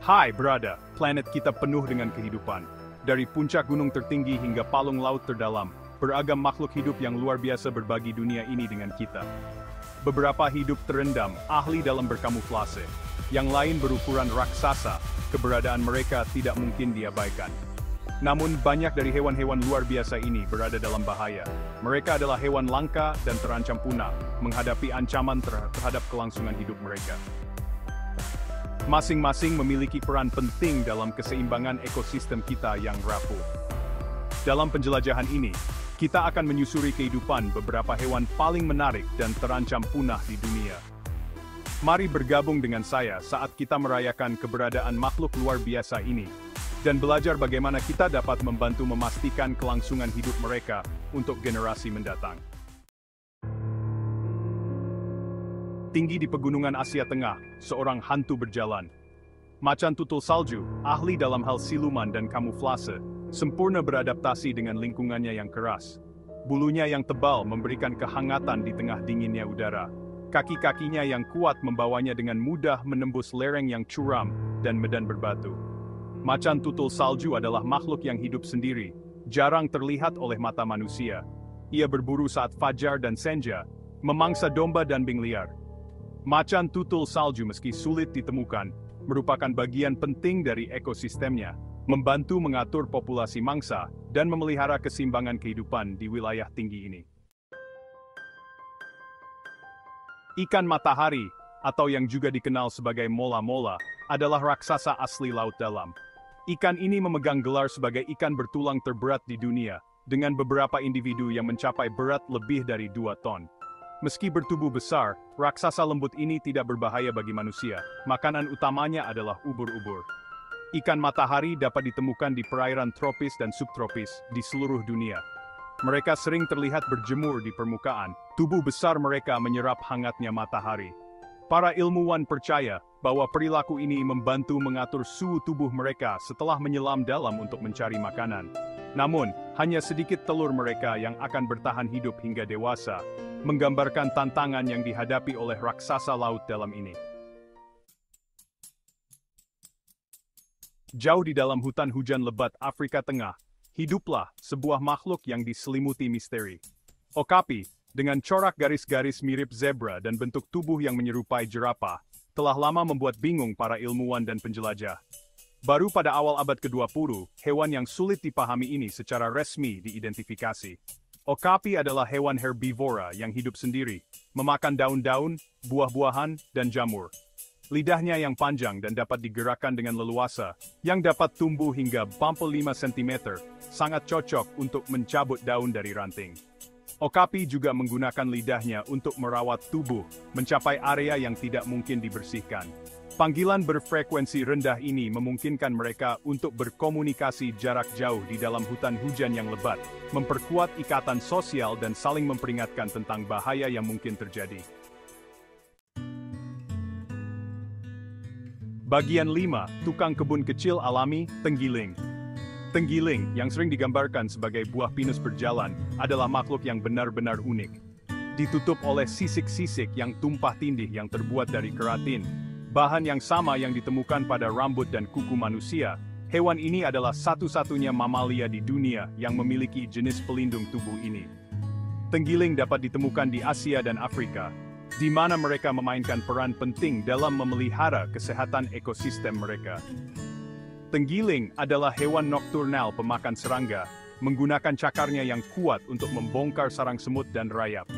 Hai berada, planet kita penuh dengan kehidupan. Dari puncak gunung tertinggi hingga palung laut terdalam, beragam makhluk hidup yang luar biasa berbagi dunia ini dengan kita. Beberapa hidup terendam, ahli dalam berkamuflase. Yang lain berukuran raksasa, keberadaan mereka tidak mungkin diabaikan. Namun banyak dari hewan-hewan luar biasa ini berada dalam bahaya. Mereka adalah hewan langka dan terancam punah, menghadapi ancaman terhadap kelangsungan hidup mereka. Masing-masing memiliki peran penting dalam keseimbangan ekosistem kita yang rapuh. Dalam penjelajahan ini, kita akan menyusuri kehidupan beberapa hewan paling menarik dan terancam punah di dunia. Mari bergabung dengan saya saat kita merayakan keberadaan makhluk luar biasa ini, dan belajar bagaimana kita dapat membantu memastikan kelangsungan hidup mereka untuk generasi mendatang. Tinggi di pegunungan Asia Tengah, seorang hantu berjalan. Macan tutul salju, ahli dalam hal siluman dan kamuflase, sempurna beradaptasi dengan lingkungannya yang keras. Bulunya yang tebal memberikan kehangatan di tengah dinginnya udara. Kaki-kakinya yang kuat membawanya dengan mudah menembus lereng yang curam dan medan berbatu. Macan tutul salju adalah makhluk yang hidup sendiri, jarang terlihat oleh mata manusia. Ia berburu saat fajar dan senja, memangsa domba dan bing liar. Macan tutul salju meski sulit ditemukan, merupakan bagian penting dari ekosistemnya, membantu mengatur populasi mangsa dan memelihara keseimbangan kehidupan di wilayah tinggi ini. Ikan matahari, atau yang juga dikenal sebagai mola-mola, adalah raksasa asli laut dalam. Ikan ini memegang gelar sebagai ikan bertulang terberat di dunia, dengan beberapa individu yang mencapai berat lebih dari 2 ton. Meski bertubuh besar, raksasa lembut ini tidak berbahaya bagi manusia. Makanan utamanya adalah ubur-ubur. Ikan matahari dapat ditemukan di perairan tropis dan subtropis di seluruh dunia. Mereka sering terlihat berjemur di permukaan. Tubuh besar mereka menyerap hangatnya matahari. Para ilmuwan percaya bahwa perilaku ini membantu mengatur suhu tubuh mereka setelah menyelam dalam untuk mencari makanan. Namun, hanya sedikit telur mereka yang akan bertahan hidup hingga dewasa, menggambarkan tantangan yang dihadapi oleh raksasa laut dalam ini. Jauh di dalam hutan hujan lebat Afrika Tengah, hiduplah sebuah makhluk yang diselimuti misteri. Okapi, dengan corak garis-garis mirip zebra dan bentuk tubuh yang menyerupai jerapah, telah lama membuat bingung para ilmuwan dan penjelajah. Baru pada awal abad ke-20, hewan yang sulit dipahami ini secara resmi diidentifikasi. Okapi adalah hewan herbivora yang hidup sendiri, memakan daun-daun, buah-buahan, dan jamur. Lidahnya yang panjang dan dapat digerakkan dengan leluasa, yang dapat tumbuh hingga 45 cm, sangat cocok untuk mencabut daun dari ranting. Okapi juga menggunakan lidahnya untuk merawat tubuh, mencapai area yang tidak mungkin dibersihkan. Panggilan berfrekuensi rendah ini memungkinkan mereka untuk berkomunikasi jarak jauh di dalam hutan hujan yang lebat, memperkuat ikatan sosial dan saling memperingatkan tentang bahaya yang mungkin terjadi. Bagian 5, tukang kebun kecil alami, tenggiling. Tenggiling, yang sering digambarkan sebagai buah pinus berjalan, adalah makhluk yang benar-benar unik. Ditutup oleh sisik-sisik yang tumpah tindih yang terbuat dari keratin, bahan yang sama yang ditemukan pada rambut dan kuku manusia, hewan ini adalah satu-satunya mamalia di dunia yang memiliki jenis pelindung tubuh ini. Tenggiling dapat ditemukan di Asia dan Afrika, di mana mereka memainkan peran penting dalam memelihara kesehatan ekosistem mereka. Tenggiling adalah hewan nokturnal pemakan serangga, menggunakan cakarnya yang kuat untuk membongkar sarang semut dan rayap.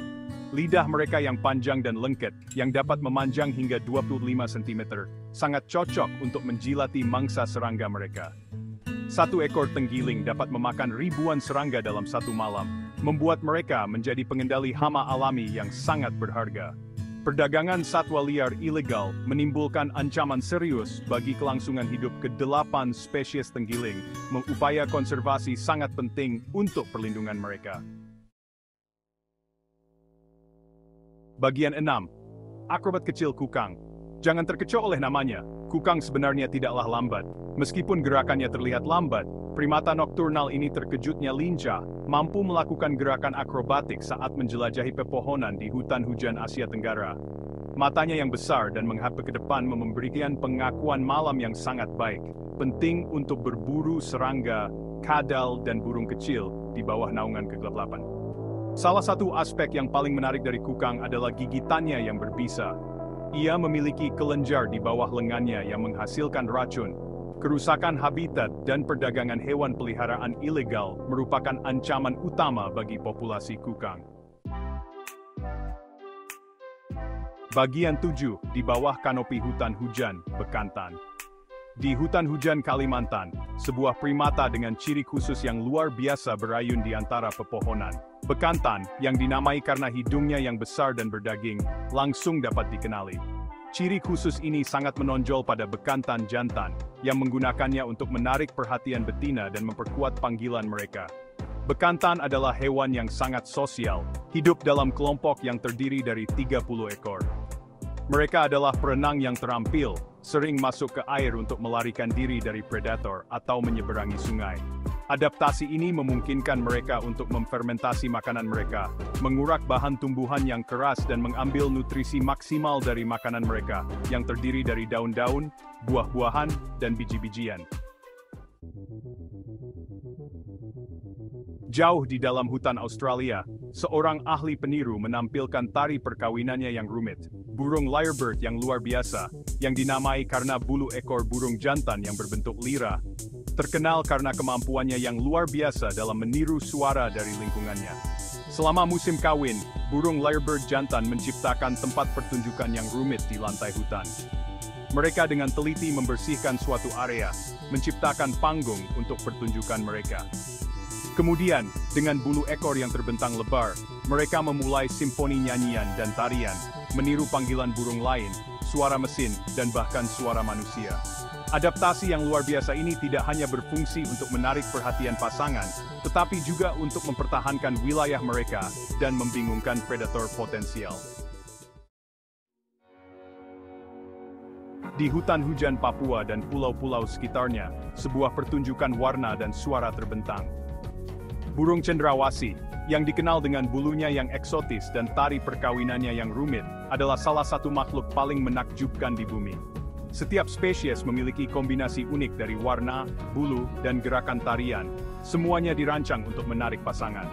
Lidah mereka yang panjang dan lengket, yang dapat memanjang hingga 25 cm, sangat cocok untuk menjilati mangsa serangga mereka. Satu ekor tenggiling dapat memakan ribuan serangga dalam satu malam, membuat mereka menjadi pengendali hama alami yang sangat berharga. Perdagangan satwa liar ilegal menimbulkan ancaman serius bagi kelangsungan hidup ke-8 spesies tenggiling, upaya konservasi sangat penting untuk perlindungan mereka. Bagian 6. Akrobat kecil kukang. Jangan terkecoh oleh namanya, kukang sebenarnya tidaklah lambat. Meskipun gerakannya terlihat lambat, primata nokturnal ini terkejutnya lincah, mampu melakukan gerakan akrobatik saat menjelajahi pepohonan di hutan hujan Asia Tenggara. Matanya yang besar dan menghadap ke depan memberikan pengakuan malam yang sangat baik, penting untuk berburu serangga, kadal, dan burung kecil di bawah naungan kegelapan. Salah satu aspek yang paling menarik dari kukang adalah gigitannya yang berbisa. Ia memiliki kelenjar di bawah lengannya yang menghasilkan racun. Kerusakan habitat dan perdagangan hewan peliharaan ilegal merupakan ancaman utama bagi populasi kukang. Bagian 7, di bawah kanopi hutan hujan, bekantan. Di hutan hujan Kalimantan, sebuah primata dengan ciri khusus yang luar biasa berayun di antara pepohonan. Bekantan, yang dinamai karena hidungnya yang besar dan berdaging, langsung dapat dikenali. Ciri khusus ini sangat menonjol pada bekantan jantan, yang menggunakannya untuk menarik perhatian betina dan memperkuat panggilan mereka. Bekantan adalah hewan yang sangat sosial, hidup dalam kelompok yang terdiri dari 30 ekor. Mereka adalah perenang yang terampil, sering masuk ke air untuk melarikan diri dari predator atau menyeberangi sungai. Adaptasi ini memungkinkan mereka untuk memfermentasi makanan mereka, mengurak bahan tumbuhan yang keras dan mengambil nutrisi maksimal dari makanan mereka, yang terdiri dari daun-daun, buah-buahan, dan biji-bijian. Jauh di dalam hutan Australia, seorang ahli peniru menampilkan tari perkawinannya yang rumit, burung lyrebird yang luar biasa, yang dinamai karena bulu ekor burung jantan yang berbentuk lira, terkenal karena kemampuannya yang luar biasa dalam meniru suara dari lingkungannya. Selama musim kawin, burung lyrebird jantan menciptakan tempat pertunjukan yang rumit di lantai hutan. Mereka dengan teliti membersihkan suatu area, menciptakan panggung untuk pertunjukan mereka. Kemudian, dengan bulu ekor yang terbentang lebar, mereka memulai simfoni nyanyian dan tarian, meniru panggilan burung lain, suara mesin, dan bahkan suara manusia. Adaptasi yang luar biasa ini tidak hanya berfungsi untuk menarik perhatian pasangan, tetapi juga untuk mempertahankan wilayah mereka dan membingungkan predator potensial. Di hutan hujan Papua dan pulau-pulau sekitarnya, sebuah pertunjukan warna dan suara terbentang. Burung cendrawasih, yang dikenal dengan bulunya yang eksotis dan tari perkawinannya yang rumit, adalah salah satu makhluk paling menakjubkan di bumi. Setiap spesies memiliki kombinasi unik dari warna, bulu, dan gerakan tarian. Semuanya dirancang untuk menarik pasangan.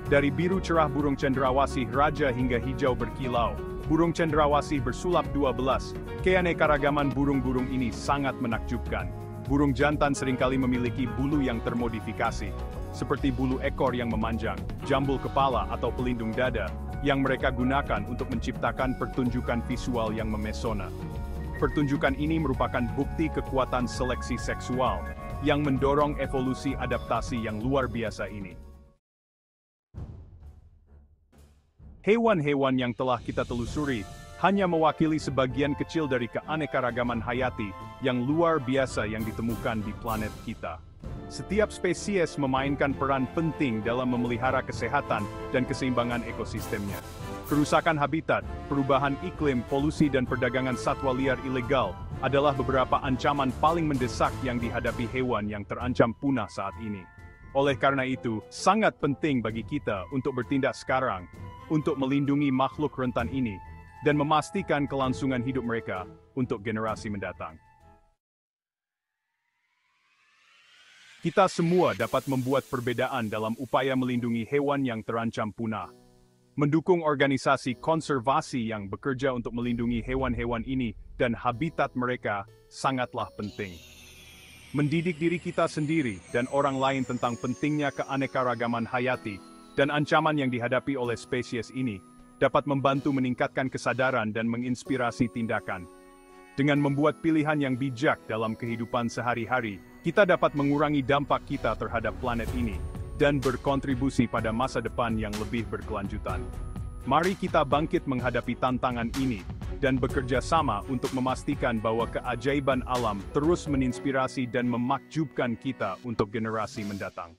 Dari biru cerah burung cendrawasih raja hingga hijau berkilau, burung cendrawasih bersulap 12. Keanekaragaman burung-burung ini sangat menakjubkan. Burung jantan seringkali memiliki bulu yang termodifikasi, seperti bulu ekor yang memanjang, jambul kepala atau pelindung dada, yang mereka gunakan untuk menciptakan pertunjukan visual yang memesona. Pertunjukan ini merupakan bukti kekuatan seleksi seksual, yang mendorong evolusi adaptasi yang luar biasa ini. Hewan-hewan yang telah kita telusuri hanya mewakili sebagian kecil dari keanekaragaman hayati yang luar biasa yang ditemukan di planet kita. Setiap spesies memainkan peran penting dalam memelihara kesehatan dan keseimbangan ekosistemnya. Kerusakan habitat, perubahan iklim, polusi dan perdagangan satwa liar ilegal adalah beberapa ancaman paling mendesak yang dihadapi hewan yang terancam punah saat ini. Oleh karena itu, sangat penting bagi kita untuk bertindak sekarang, untuk melindungi makhluk rentan ini, dan memastikan kelangsungan hidup mereka untuk generasi mendatang. Kita semua dapat membuat perbedaan dalam upaya melindungi hewan yang terancam punah. Mendukung organisasi konservasi yang bekerja untuk melindungi hewan-hewan ini dan habitat mereka sangatlah penting. Mendidik diri kita sendiri dan orang lain tentang pentingnya keanekaragaman hayati dan ancaman yang dihadapi oleh spesies ini dapat membantu meningkatkan kesadaran dan menginspirasi tindakan. Dengan membuat pilihan yang bijak dalam kehidupan sehari-hari, kita dapat mengurangi dampak kita terhadap planet ini, dan berkontribusi pada masa depan yang lebih berkelanjutan. Mari kita bangkit menghadapi tantangan ini, dan bekerja sama untuk memastikan bahwa keajaiban alam terus menginspirasi dan memakjubkan kita untuk generasi mendatang.